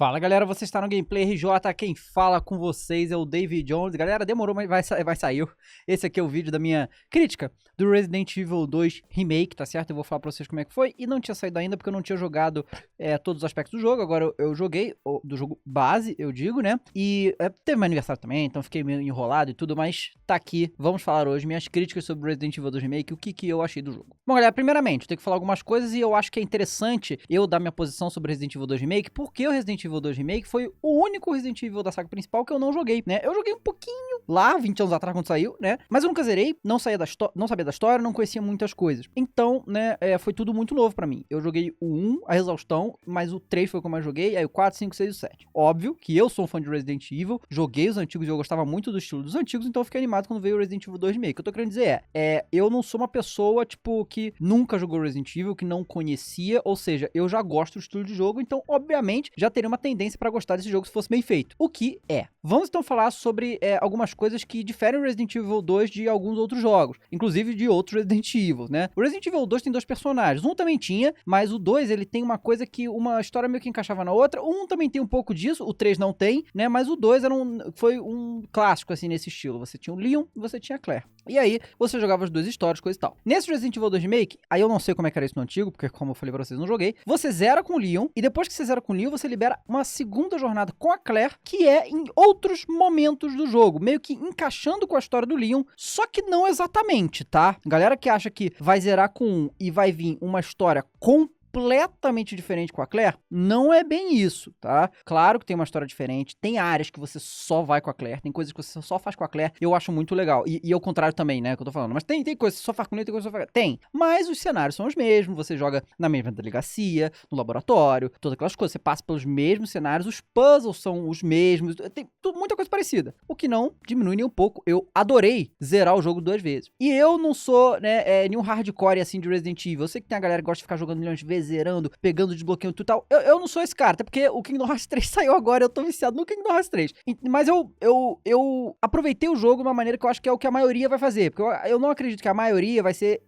Fala galera, você está no Gameplay RJ, quem fala com vocês é o David Jones. Galera, demorou, mas vai sair. Esse aqui é o vídeo da minha crítica do Resident Evil 2 Remake, tá certo? Eu vou falar pra vocês como é que foi. E não tinha saído ainda porque eu não tinha jogado todos os aspectos do jogo. Agora eu joguei, do jogo base, eu digo, né? E teve meu aniversário também, então fiquei meio enrolado e tudo, mas tá aqui. Vamos falar hoje minhas críticas sobre o Resident Evil 2 Remake, o que eu achei do jogo. Bom galera, primeiramente, eu tenho que falar algumas coisas e eu acho que é interessante eu dar minha posição sobre Resident Evil 2 Remake, porque o Resident Evil 2 Remake foi o único Resident Evil da saga principal que eu não joguei, né? Eu joguei um pouquinho lá, 20 anos atrás, quando saiu, né? Mas eu nunca zerei, não sabia da história, não conhecia muitas coisas. Então, né, foi tudo muito novo pra mim. Eu joguei o 1, a exaustão, mas o 3 foi o que eu mais joguei, aí o 4, 5, 6 e o 7. Óbvio que eu sou um fã de Resident Evil, joguei os antigos e eu gostava muito do estilo dos antigos, então eu fiquei animado quando veio o Resident Evil 2 Remake. O que eu tô querendo dizer eu não sou uma pessoa, tipo, que nunca jogou Resident Evil, que não conhecia, ou seja, eu já gosto do estilo de jogo, então, obviamente, já teria uma tendência pra gostar desse jogo se fosse bem feito. O que é? Vamos então falar sobre algumas coisas que diferem o Resident Evil 2 de alguns outros jogos, inclusive de outros Resident Evil, né? O Resident Evil 2 tem dois personagens, um também tinha, mas o 2 ele tem uma coisa que uma história meio que encaixava na outra, um também tem um pouco disso, o 3 não tem, né? Mas o 2 foi um clássico assim nesse estilo, você tinha o Leon e você tinha a Claire. E aí, você jogava as duas histórias, coisa e tal. Nesse Resident Evil 2 Remake, aí eu não sei como é que era isso no antigo, porque como eu falei pra vocês, não joguei. Você zera com o Leon, e depois que você zera com o Leon, você libera uma segunda jornada com a Claire, que é em outros momentos do jogo, meio que encaixando com a história do Leon, só que não exatamente, tá? Galera que acha que vai zerar com um e vai vir uma história completamente diferente com a Claire, não é bem isso, tá? Claro que tem uma história diferente, tem áreas que você só vai com a Claire, tem coisas que você só faz com a Claire, eu acho muito legal, e ao contrário também, né, que eu tô falando, mas tem coisas que você só faz com ele, tem coisas que você só faz... Tem, mas os cenários são os mesmos, você joga na mesma delegacia, no laboratório, todas aquelas coisas, você passa pelos mesmos cenários, os puzzles são os mesmos, tem muita coisa parecida, o que não diminui nem um pouco. Eu adorei zerar o jogo 2 vezes, e eu não sou, né, nenhum hardcore assim de Resident Evil, eu sei que tem a galera que gosta de ficar jogando milhões de vezes, zerando, pegando, desbloqueando tudo e tal. Eu não sou esse cara, até porque o Kingdom Hearts 3 saiu agora, eu tô viciado no Kingdom Hearts 3. Mas eu aproveitei o jogo de uma maneira que eu acho que é o que a maioria vai fazer, porque eu não acredito que a maioria vai ser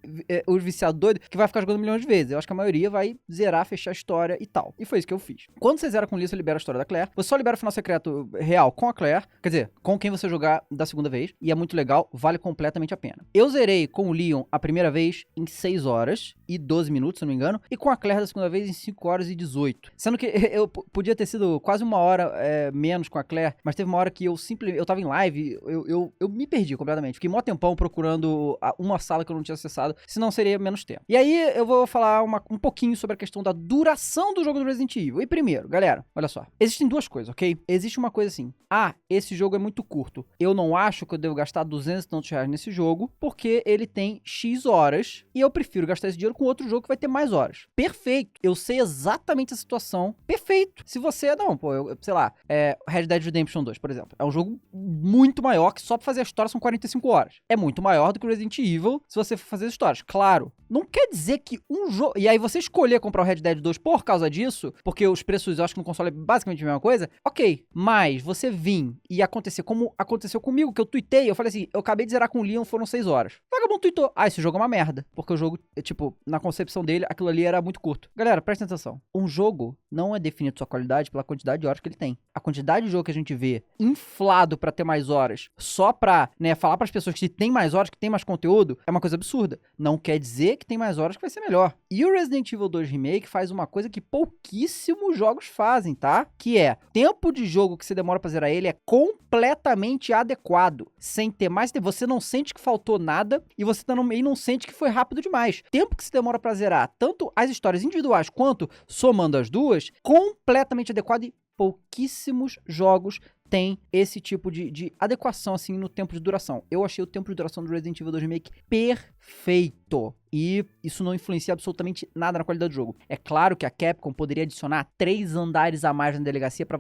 os viciados doidos que vai ficar jogando milhões de vezes. Eu acho que a maioria vai zerar, fechar a história e tal. E foi isso que eu fiz. Quando você zera com o Leon, você libera a história da Claire. Você só libera o final secreto real com a Claire, quer dizer, com quem você jogar da segunda vez, e é muito legal, vale completamente a pena. Eu zerei com o Leon a primeira vez em 6 horas e 12 minutos, se não me engano, e com a Claire da segunda vez em 5 horas e 18. Sendo que eu podia ter sido quase uma hora menos com a Claire, mas teve uma hora que eu tava em live, eu me perdi completamente. Fiquei mó tempão procurando uma sala que eu não tinha acessado, senão seria menos tempo. E aí eu vou falar um pouquinho sobre a questão da duração do jogo do Resident Evil. E primeiro, galera, olha só. Existem duas coisas, ok? Existe uma coisa assim. Esse jogo é muito curto. Eu não acho que eu devo gastar 200 e tantos reais nesse jogo, porque ele tem X horas, e eu prefiro gastar esse dinheiro com outro jogo que vai ter mais horas. Perfeito. Eu sei exatamente a situação. Perfeito. Se você, sei lá, Red Dead Redemption 2, por exemplo. É um jogo muito maior, que só pra fazer a história são 45 horas. É muito maior do que o Resident Evil, se você for fazer as histórias. Claro. Não quer dizer que um jogo... E aí você escolher comprar o Red Dead 2 por causa disso, porque os preços, eu acho que no console é basicamente a mesma coisa, ok. Mas você vir e acontecer como aconteceu comigo, que eu tuitei, eu falei assim, eu acabei de zerar com o Leon, foram 6 horas. O vagabundo tuitou. Esse jogo é uma merda. Porque o jogo, tipo, na concepção dele, aquilo ali era muito curto. Galera, presta atenção. Um jogo não é definido sua qualidade pela quantidade de horas que ele tem. A quantidade de jogo que a gente vê inflado pra ter mais horas, só pra, né, falar pras pessoas que tem mais horas, que tem mais conteúdo, é uma coisa absurda. Não quer dizer que tem mais horas que vai ser melhor. E o Resident Evil 2 Remake faz uma coisa que pouquíssimos jogos fazem, tá? Que é, tempo de jogo que você demora pra zerar ele é completamente adequado. Sem ter mais tempo. Você não sente que faltou nada e você também não sente que foi rápido demais. Tempo que você demora pra zerar, tanto as histórias individuais quanto somando as duas, completamente adequado, e pouquíssimos jogos tem esse tipo de adequação, assim, no tempo de duração. Eu achei o tempo de duração do Resident Evil 2 Remake perfeito. E isso não influencia absolutamente nada na qualidade do jogo. É claro que a Capcom poderia adicionar 3 andares a mais na delegacia pra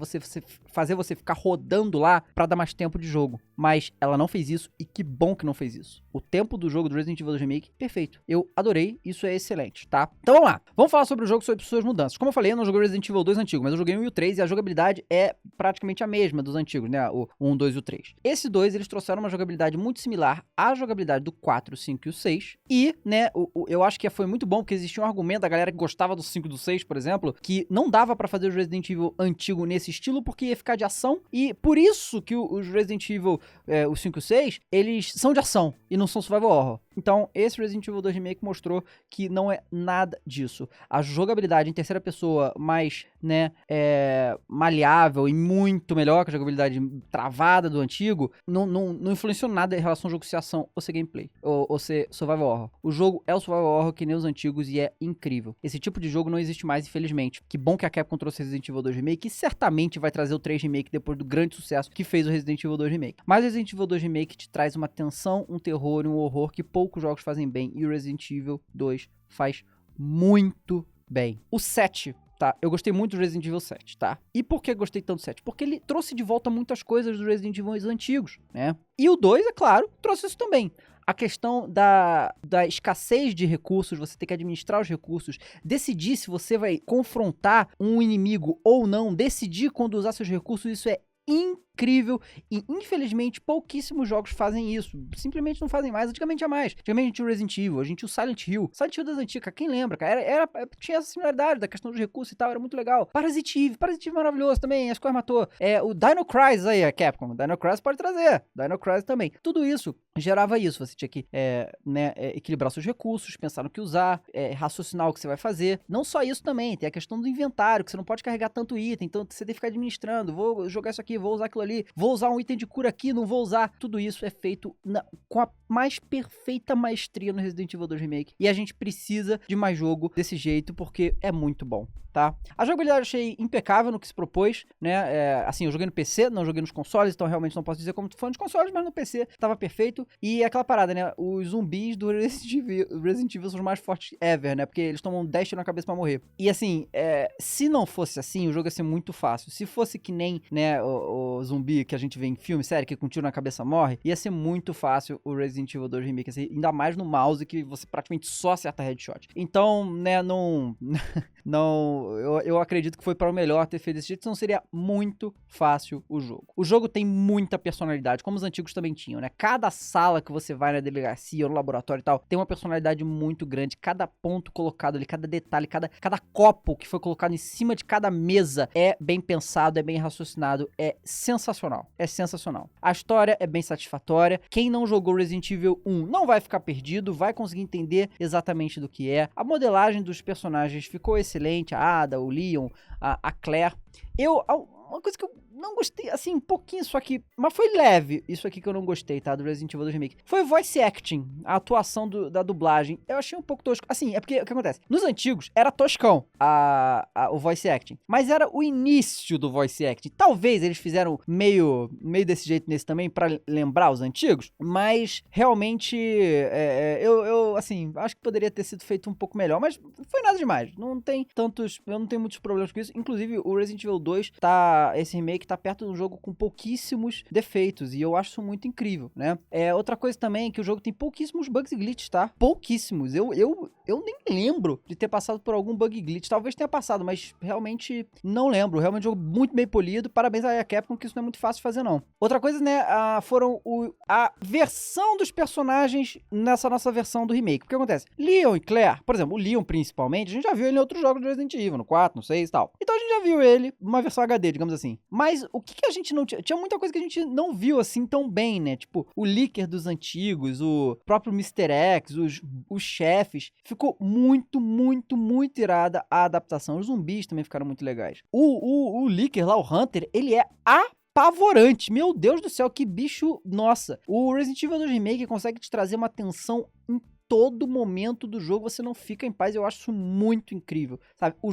fazer você ficar rodando lá pra dar mais tempo de jogo. Mas ela não fez isso, e que bom que não fez isso. O tempo do jogo do Resident Evil 2 Remake, perfeito. Eu adorei, isso é excelente, tá? Então vamos lá. Vamos falar sobre o jogo, sobre suas mudanças. Como eu falei, eu não joguei Resident Evil 2 antigo, mas eu joguei o 1 e o 3, e a jogabilidade é praticamente a mesma dos antigos, né? O 1, 2 e o 3. Esse 2, eles trouxeram uma jogabilidade muito similar à jogabilidade do 4, 5 e o 6. E, né, eu acho que foi muito bom, porque existia um argumento da galera que gostava do 5 e do 6, por exemplo, que não dava pra fazer o Resident Evil antigo nesse estilo, porque ia ficar de ação. E por isso que os Resident Evil, os 5 e o 6, eles são de ação e não são survival horror. Então, esse Resident Evil 2 Remake mostrou que não é nada disso. A jogabilidade em terceira pessoa mais, né, maleável e muito melhor que a jogabilidade travada do antigo, não influenciou nada em relação ao jogo ser ação ou ser gameplay, ou ser survival horror. O jogo é o survival horror que nem os antigos e é incrível. Esse tipo de jogo não existe mais, infelizmente. Que bom que a Capcom trouxe Resident Evil 2 Remake, e certamente vai trazer o 3 Remake depois do grande sucesso que fez o Resident Evil 2 Remake. Mas o Resident Evil 2 Remake te traz uma tensão, um terror e um horror que poucos jogos fazem bem, e o Resident Evil 2 faz muito bem. O 7, tá? Eu gostei muito do Resident Evil 7, tá? E por que gostei tanto do 7? Porque ele trouxe de volta muitas coisas dos Resident Evil antigos, né? E o 2, é claro, trouxe isso também. A questão da escassez de recursos, você ter que administrar os recursos, decidir se você vai confrontar um inimigo ou não, decidir quando usar seus recursos, isso é incrível, e infelizmente pouquíssimos jogos fazem isso, simplesmente não fazem mais. Antigamente tinha mais, antigamente a gente tinha o Resident Evil, a gente tinha o Silent Hill das antigas, quem lembra, cara, tinha essa similaridade da questão dos recursos e tal, era muito legal. Parasite Eve maravilhoso também, a Square matou, o Dino Crisis aí, a Capcom, Dino Crisis pode trazer, Dino Crisis também, tudo isso gerava isso, você tinha que equilibrar seus recursos, pensar no que usar, raciocinar o que você vai fazer. Não só isso também, tem a questão do inventário, que você não pode carregar tanto item, então você tem que ficar administrando, vou jogar isso aqui, vou usar aquilo ali, vou usar um item de cura aqui, não vou usar. Tudo isso é feito com a mais perfeita maestria no Resident Evil 2 Remake, e a gente precisa de mais jogo desse jeito, porque é muito bom, tá? A jogabilidade eu achei impecável no que se propôs, né? Assim, eu joguei no PC, não joguei nos consoles, então realmente não posso dizer como fã de consoles, mas no PC tava perfeito. E é aquela parada, né? Os zumbis do Resident Evil são os mais fortes ever, né? Porque eles tomam 10 tiros na cabeça pra morrer. E assim, se não fosse assim, o jogo ia ser muito fácil. Se fosse que nem, né, o zumbi que a gente vê em filme, série, que com tiro na cabeça morre, ia ser muito fácil o Resident Evil 2 Remake, assim, ainda mais no mouse, que você praticamente só acerta headshot. Então, né, eu acredito que foi para o melhor ter feito desse jeito, senão seria muito fácil o jogo. O jogo tem muita personalidade, como os antigos também tinham, né? Cada sala que você vai na delegacia ou no laboratório e tal, tem uma personalidade muito grande. Cada ponto colocado ali, cada detalhe, cada copo que foi colocado em cima de cada mesa é bem pensado, é bem raciocinado, é sensacional. É sensacional. A história é bem satisfatória. Quem não jogou Resident Evil 1 não vai ficar perdido, vai conseguir entender exatamente do que é. A modelagem dos personagens ficou excelente, a Ada, o Leon, a Claire. Uma coisa que eu não gostei, assim, um pouquinho só que, mas foi leve, isso aqui que eu não gostei, tá, do Resident Evil 2 Remake, foi voice acting, a atuação da dublagem. Eu achei um pouco tosco, assim, é porque, o que acontece? Nos antigos, era toscão o voice acting, mas era o início do voice acting. Talvez eles fizeram meio desse jeito nesse também, pra lembrar os antigos, mas, realmente, eu assim, acho que poderia ter sido feito um pouco melhor, mas foi nada demais, eu não tenho muitos problemas com isso. Inclusive, o Resident Evil 2 esse remake tá perto de um jogo com pouquíssimos defeitos, e eu acho isso muito incrível, né? Outra coisa também é que o jogo tem pouquíssimos bugs e glitches, tá? Pouquíssimos. Eu nem lembro de ter passado por algum bug e glitch. Talvez tenha passado, mas realmente não lembro. Realmente um jogo muito bem polido. Parabéns à Capcom, que isso não é muito fácil de fazer, não. Outra coisa, né, foram a versão dos personagens nessa nossa versão do remake. O que acontece? Leon e Claire, por exemplo, o Leon principalmente, a gente já viu ele em outros jogos do Resident Evil, no 4, no 6 e tal. Então a gente já viu ele, uma versão HD, digamos assim. Mas o que a gente não tinha? Tinha muita coisa que a gente não viu assim tão bem, né? Tipo, o Licker dos antigos, o próprio Mr. X, os chefes. Ficou muito, muito, muito irada a adaptação. Os zumbis também ficaram muito legais. O Licker lá, o Hunter, ele é apavorante. Meu Deus do céu, que bicho. Nossa. O Resident Evil 2 Remake consegue te trazer uma tensão em todo momento do jogo, você não fica em paz. Eu acho isso muito incrível, sabe? O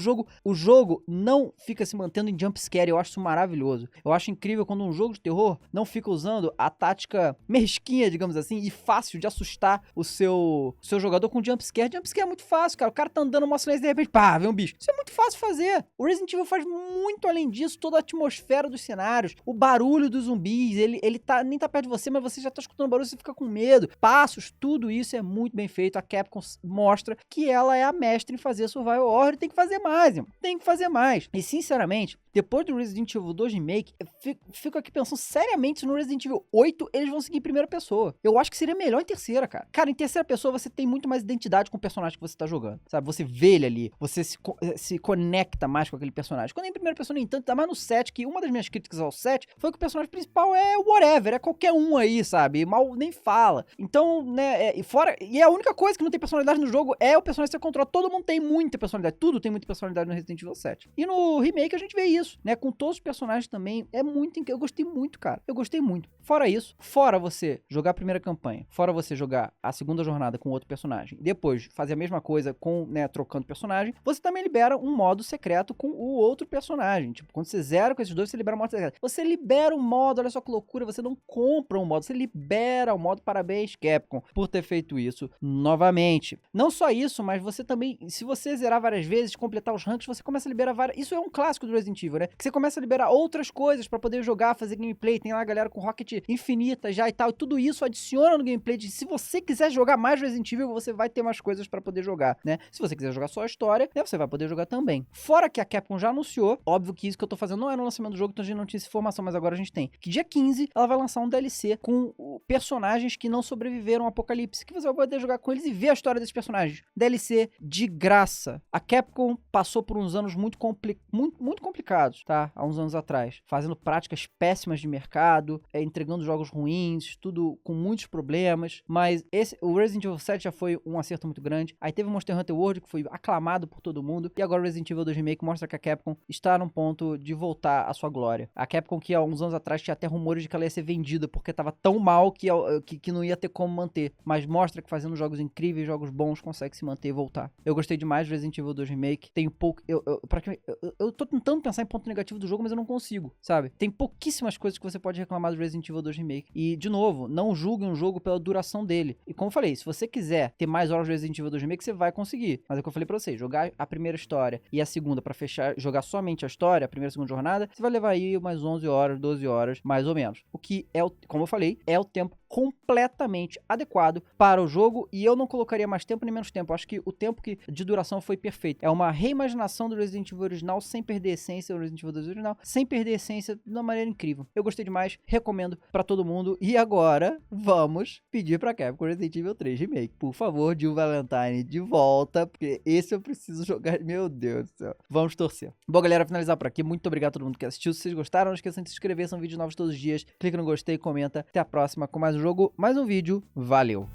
jogo não fica se mantendo em jumpscare. Eu acho isso maravilhoso. Eu acho incrível quando um jogo de terror não fica usando a tática mesquinha, digamos assim, e fácil de assustar o seu jogador com jumpscare. Jumpscare é muito fácil, cara. O cara tá andando, mostra e de repente, pá, vem um bicho. Isso é muito fácil fazer. O Resident Evil faz muito além disso, toda a atmosfera dos cenários, o barulho dos zumbis, ele nem tá perto de você, mas você já tá escutando barulho, você fica com medo. Passos, tudo isso é muito bem feito. A Capcom mostra que ela é a mestre em fazer survival horror e tem que fazer mais, irmão. Tem que fazer mais. E, sinceramente, depois do Resident Evil 2 Remake, eu fico aqui pensando seriamente se no Resident Evil 8 eles vão seguir em primeira pessoa. Eu acho que seria melhor em terceira, cara. Cara, em terceira pessoa você tem muito mais identidade com o personagem que você tá jogando, sabe? Você vê ele ali, você se conecta mais com aquele personagem. Quando é em primeira pessoa, nem tanto, tá mais no 7, que uma das minhas críticas ao 7 foi que o personagem principal é whatever, é qualquer um aí, sabe? Mal nem fala. Então, né, e a única coisa que não tem personalidade no jogo é o personagem que você controla. Todo mundo tem muita personalidade, tudo tem muita personalidade no Resident Evil 7. E no Remake a gente vê isso, né? Com todos os personagens também, eu gostei muito, cara. Eu gostei muito. Fora isso, fora você jogar a primeira campanha, fora você jogar a segunda jornada com outro personagem, depois fazer a mesma coisa com, né, trocando personagem, você também libera um modo secreto com o outro personagem. Tipo, quando você zera com esses dois, você libera um modo secreto. Você libera um modo, olha só que loucura, você não compra um modo, você libera o modo. Parabéns, Capcom, por ter feito isso novamente. Não só isso, mas você também, se você zerar várias vezes, completar os ranks, você começa a liberar várias... Isso é um clássico do Resident Evil, né? Que você começa a liberar outras coisas pra poder jogar, fazer gameplay. Tem lá a galera com Rocket infinita já e tal. E tudo isso adiciona no gameplay de se você quiser jogar mais Resident Evil, você vai ter mais coisas pra poder jogar, né? Se você quiser jogar só a história, né, você vai poder jogar também. Fora que a Capcom já anunciou, óbvio que isso que eu tô fazendo não é no lançamento do jogo, então a gente não tinha essa informação, mas agora a gente tem. Que dia 15 ela vai lançar um DLC com personagens que não sobreviveram ao apocalipse, que você vai poder jogar com eles e ver a história desses personagens. DLC de graça. A Capcom passou por uns anos muito complicados, tá? Há uns anos atrás. Fazendo práticas péssimas de mercado, entregando jogos ruins, tudo com muitos problemas, mas o Resident Evil 7 já foi um acerto muito grande. Aí teve o Monster Hunter World, que foi aclamado por todo mundo, e agora o Resident Evil 2 Remake mostra que a Capcom está num ponto de voltar à sua glória. A Capcom que há uns anos atrás tinha até rumores de que ela ia ser vendida, porque tava tão mal que não ia ter como manter, mas mostra que fazendo jogos incríveis, jogos bons, consegue se manter e voltar. Eu gostei demais do Resident Evil 2 Remake, tenho pouco... Eu tô tentando pensar em ponto negativo do jogo, mas eu não consigo, sabe? Tem pouquíssimas coisas que você pode reclamar do Resident Evil 2 Remake. E, de novo, não julgue um jogo pela duração dele. E como eu falei, se você quiser ter mais horas do Resident Evil 2 Remake, você vai conseguir. Mas é o que eu falei pra você, jogar a primeira história e a segunda pra fechar, jogar somente a história, a primeira e segunda jornada, você vai levar aí umas 11 horas, 12 horas, mais ou menos. O que é, como eu falei, é o tempo completamente adequado para o jogo, e eu não colocaria mais tempo nem menos tempo. Eu acho que o tempo de duração foi perfeito. É uma reimaginação do Resident Evil original sem perder a essência do Resident Evil 2 original, sem perder a essência de uma maneira incrível. Eu gostei demais, recomendo pra todo mundo. E agora, vamos pedir pra Capcom Resident Evil 3 Remake. Por favor, Jill Valentine, de volta, porque esse eu preciso jogar. Meu Deus do céu. Vamos torcer. Bom, galera, finalizar por aqui. Muito obrigado a todo mundo que assistiu. Se vocês gostaram, não esqueçam de se inscrever. São vídeos novos todos os dias. Clica no gostei, comenta. Até a próxima com mais um jogo, mais um vídeo. Valeu!